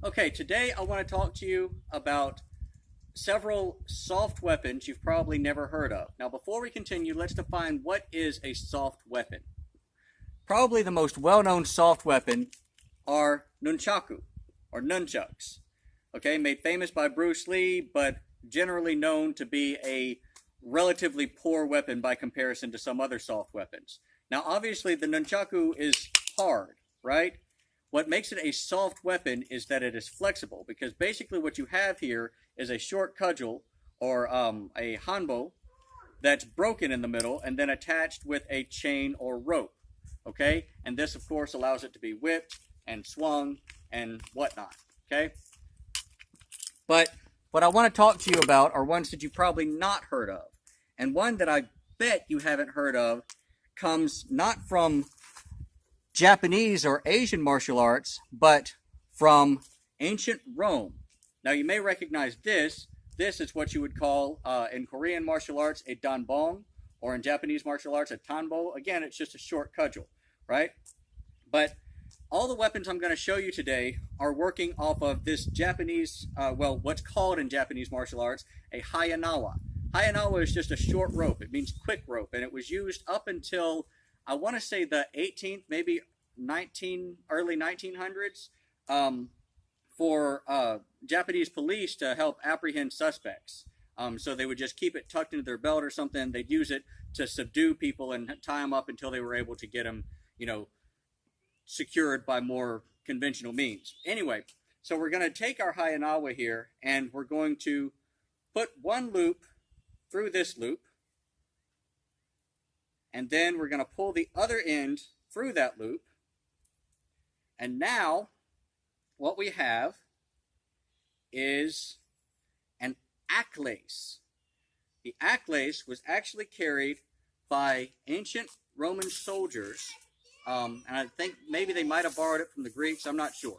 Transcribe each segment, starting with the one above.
Okay, today I want to talk to you about several soft weapons you've probably never heard of. Now, before we continue, let's define what is a soft weapon. Probably the most well-known soft weapon are nunchaku, or nunchucks. Okay, made famous by Bruce Lee, but generally known to be a relatively poor weapon by comparison to some other soft weapons. Now, obviously, the nunchaku is hard, right? What makes it a soft weapon is that it is flexible, because basically what you have here is a short cudgel, or a hanbo, that's broken in the middle and then attached with a chain or rope, okay? And this, of course, allows it to be whipped and swung and whatnot, okay? But what I want to talk to you about are ones that you've probably not heard of. And one that I bet you haven't heard of comes not from Japanese or Asian martial arts, but from ancient Rome. Now, you may recognize this. This is what you would call, in Korean martial arts, a danbong, or in Japanese martial arts, a tanbo. Again, it's just a short cudgel, right? But all the weapons I'm going to show you today are working off of this Japanese, what's called in Japanese martial arts, a hayanawa. Hayanawa is just a short rope. It means quick rope, and it was used up until, I want to say, the 18th, maybe early 1900s, for Japanese police to help apprehend suspects. So they would just keep it tucked into their belt or something. They'd use it to subdue people and tie them up until they were able to get them, secured by more conventional means. Anyway, so we're going to take our hayanawa here, and we're going to put one loop through this loop, and then we're going to pull the other end through that loop. And now what we have is an aklys. The aklys was actually carried by ancient Roman soldiers, and I think maybe they might have borrowed it from the Greeks. I'm not sure.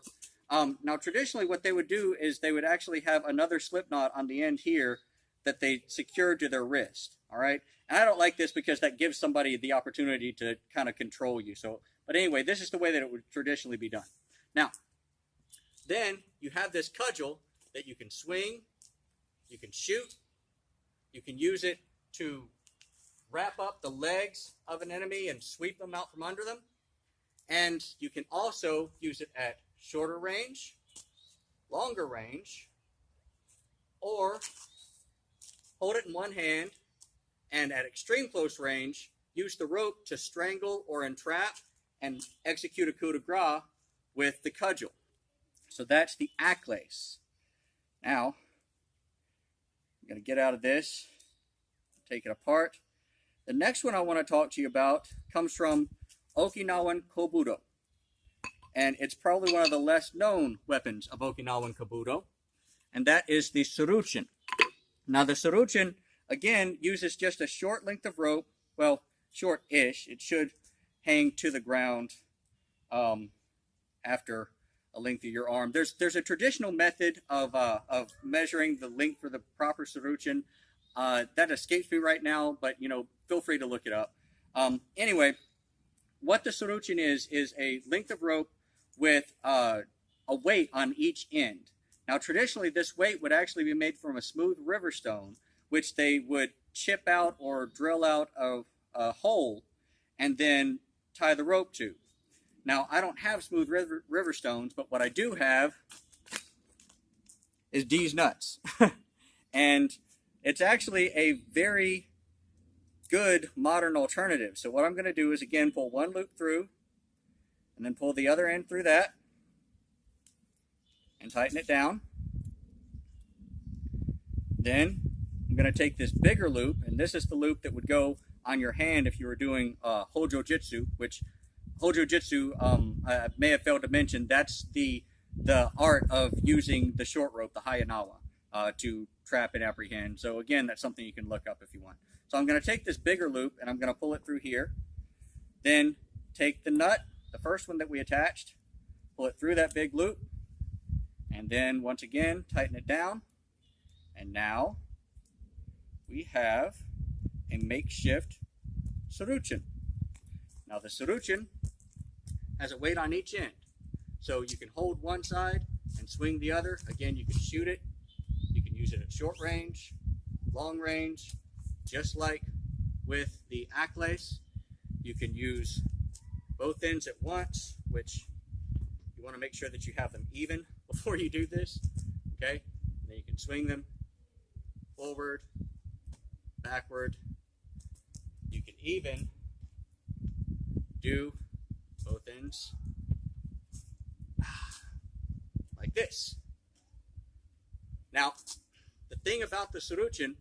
Now, traditionally, what they would do is they would actually have another slip knot on the end here that they secured to their wrist. All right, and I don't like this because that gives somebody the opportunity to kind of control you. But anyway, this is the way that it would traditionally be done. Now, then you have this cudgel that you can swing, you can shoot, you can use it to wrap up the legs of an enemy and sweep them out from under them. And you can also use it at shorter range, longer range, or hold it in one hand and at extreme close range, use the rope to strangle or entrap and execute a coup de grace with the cudgel. So that's the aklys. Now, I'm going to get out of this, take it apart. The next one I want to talk to you about comes from Okinawan kobudo. And it's probably one of the less known weapons of Okinawan kobudo. And that is the suruchin. Now, the suruchin, again, uses just a short length of rope. Well, short-ish. It should hang to the ground after a length of your arm. There's a traditional method of measuring the length for the proper suruchin. That escapes me right now, but feel free to look it up. Anyway, what the suruchin is a length of rope with a weight on each end. Now, traditionally, this weight would actually be made from a smooth river stone, which they would chip out or drill out of a hole and then tie the rope to. Now, I don't have smooth river stones, but what I do have is these nuts. And it's actually a very good modern alternative. So what I'm going to do is, again, pull one loop through and then pull the other end through that and tighten it down. Then I'm going to take this bigger loop, and this is the loop that would go on your hand if you were doing hojo jitsu, which hojo jitsu, I may have failed to mention, that's the art of using the short rope, the hayanawa, to trap and apprehend. So again, that's something you can look up if you want. So I'm going to take this bigger loop and I'm going to pull it through here. Then take the nut, the first one that we attached, pull it through that big loop, and then once again tighten it down. And now we have a makeshift suruchin. Now the suruchin has a weight on each end. So you can hold one side and swing the other. Again, you can shoot it. You can use it at short range, long range, just like with the aklys. You can use both ends at once, which you want to make sure that you have them even before you do this. Okay, and then you can swing them forward, backward. You can even do both ends like this. Now, the thing about the suruchin,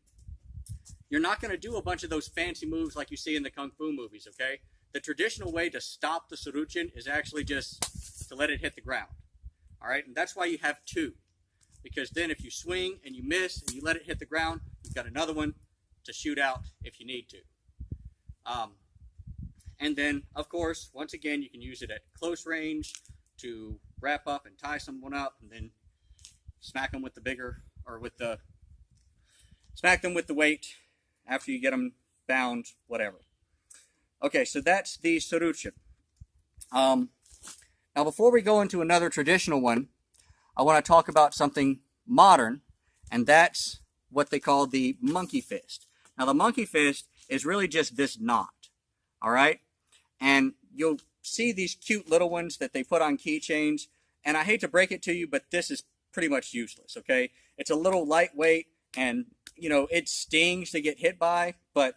you're not going to do a bunch of those fancy moves like you see in the kung fu movies, okay? The traditional way to stop the suruchin is actually just to let it hit the ground, all right? And that's why you have two, because then if you swing and you miss and you let it hit the ground, you've got another one to shoot out if you need to. And then, of course, once again, you can use it at close range to wrap up and tie someone up, and then smack them with the bigger, or with the, smack them with the weight after you get them bound, whatever. Okay, so that's the suruchin. Now, before we go into another traditional one, I want to talk about something modern, and that's what they call the monkey fist. Now, the monkey fist is really just this knot, all right? And you'll see these cute little ones that they put on keychains, and I hate to break it to you, but this is pretty much useless, okay? It's a little lightweight, and, you know, it stings to get hit by, but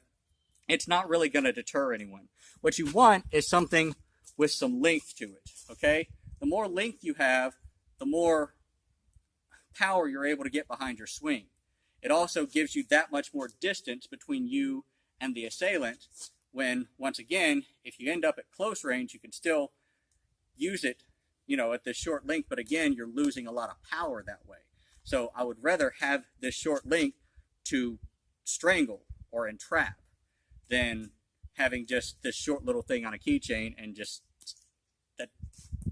it's not really going to deter anyone. What you want is something with some length to it, okay? The more length you have, the more power you're able to get behind your swing. It also gives you that much more distance between you and the assailant, when, once again, if you end up at close range, you can still use it, you know, at this short length, but again, you're losing a lot of power that way. So I would rather have this short length to strangle or entrap than having just this short little thing on a keychain and just, that,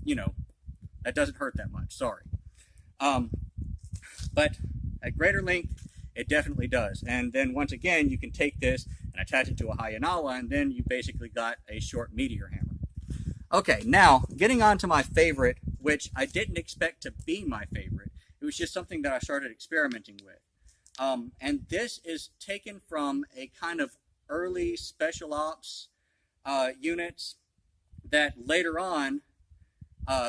you know, that doesn't hurt that much, sorry. But at greater length, it definitely does. And then once again, you can take this and attach it to a kaginawa, and then you basically got a short meteor hammer. Okay, now getting on to my favorite, which I didn't expect to be my favorite. It was just something that I started experimenting with. And this is taken from a kind of early special ops units that later on,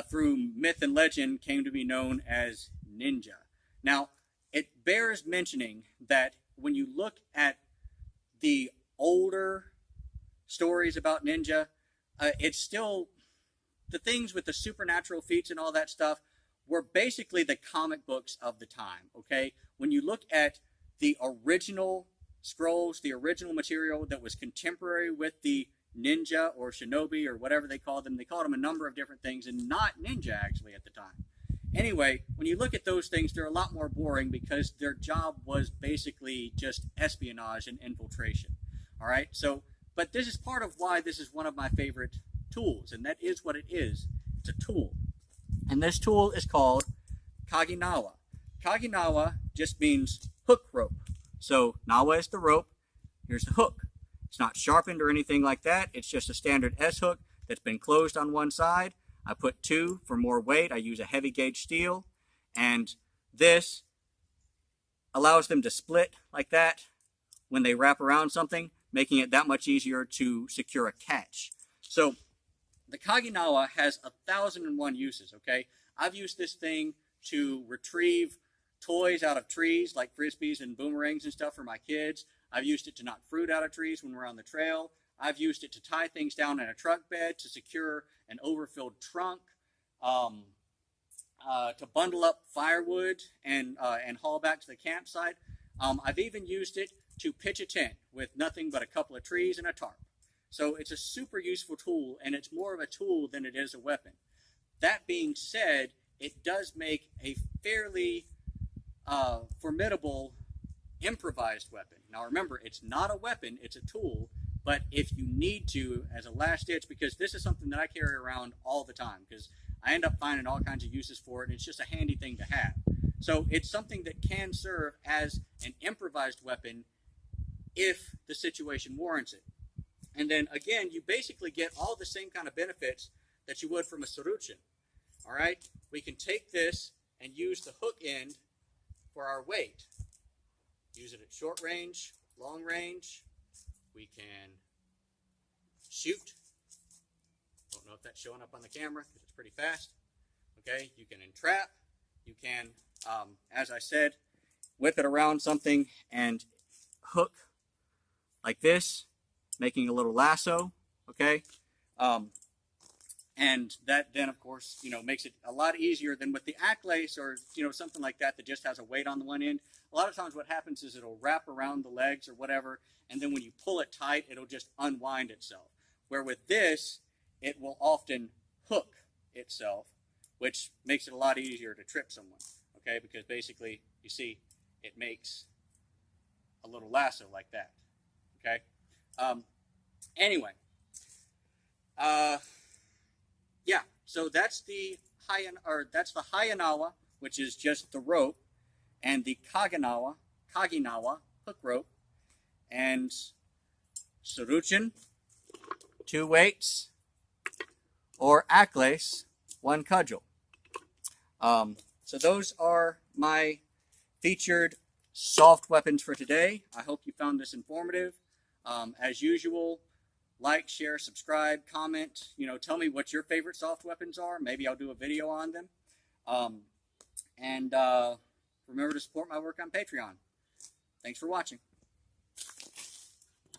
through myth and legend, came to be known as ninja. Now, it bears mentioning that when you look at the older stories about ninja, it's still, the things with the supernatural feats and all that stuff were basically the comic books of the time, okay? When you look at the original scrolls, the original material that was contemporary with the ninja or shinobi or whatever they called them a number of different things, and not ninja actually at the time. Anyway, when you look at those things, they're a lot more boring because their job was basically just espionage and infiltration. All right, so, but this is part of why this is one of my favorite tools, and that is what it is. It's a tool. And this tool is called kaginawa. Kaginawa just means hook rope. So, nawa is the rope, here's the hook. It's not sharpened or anything like that, it's just a standard S hook that's been closed on one side. I put 2 for more weight. I use a heavy gauge steel, and this allows them to split like that when they wrap around something, making it that much easier to secure a catch. So the kaginawa has 1,001 uses, okay? I've used this thing to retrieve toys out of trees, like frisbees and boomerangs and stuff for my kids. I've used it to knock fruit out of trees when we're on the trail. I've used it to tie things down in a truck bed, to secure an overfilled trunk, to bundle up firewood and haul back to the campsite. I've even used it to pitch a tent with nothing but a couple of trees and a tarp. So it's a super useful tool, and it's more of a tool than it is a weapon. That being said, it does make a fairly formidable improvised weapon. Now remember, it's not a weapon, it's a tool. But if you need to, as a last ditch, because this is something that I carry around all the time, because I end up finding all kinds of uses for it, and it's just a handy thing to have. So it's something that can serve as an improvised weapon if the situation warrants it. And then again, you basically get all the same kind of benefits that you would from a suruchin. All right, we can take this and use the hook end for our weight. Use it at short range, long range. We can shoot. Don't know if that's showing up on the camera because it's pretty fast. Okay, you can entrap. You can, as I said, whip it around something and hook like this, making a little lasso. Okay, and that then, of course, makes it a lot easier than with the aklys or something like that that just has a weight on the one end. A lot of times, what happens is it'll wrap around the legs or whatever, and then when you pull it tight, it'll just unwind itself. Where with this, it will often hook itself, which makes it a lot easier to trip someone. Okay, because basically, you see, it makes a little lasso like that. Okay. Anyway. Yeah. So that's the Kanawha, which is just the rope, and the kaginawa hook rope, and suruchin, 2 weights, or aklys, 1 cudgel. So those are my featured soft weapons for today. I hope you found this informative. As usual, like, share, subscribe, comment. Tell me what your favorite soft weapons are. Maybe I'll do a video on them. And remember to support my work on Patreon. Thanks for watching.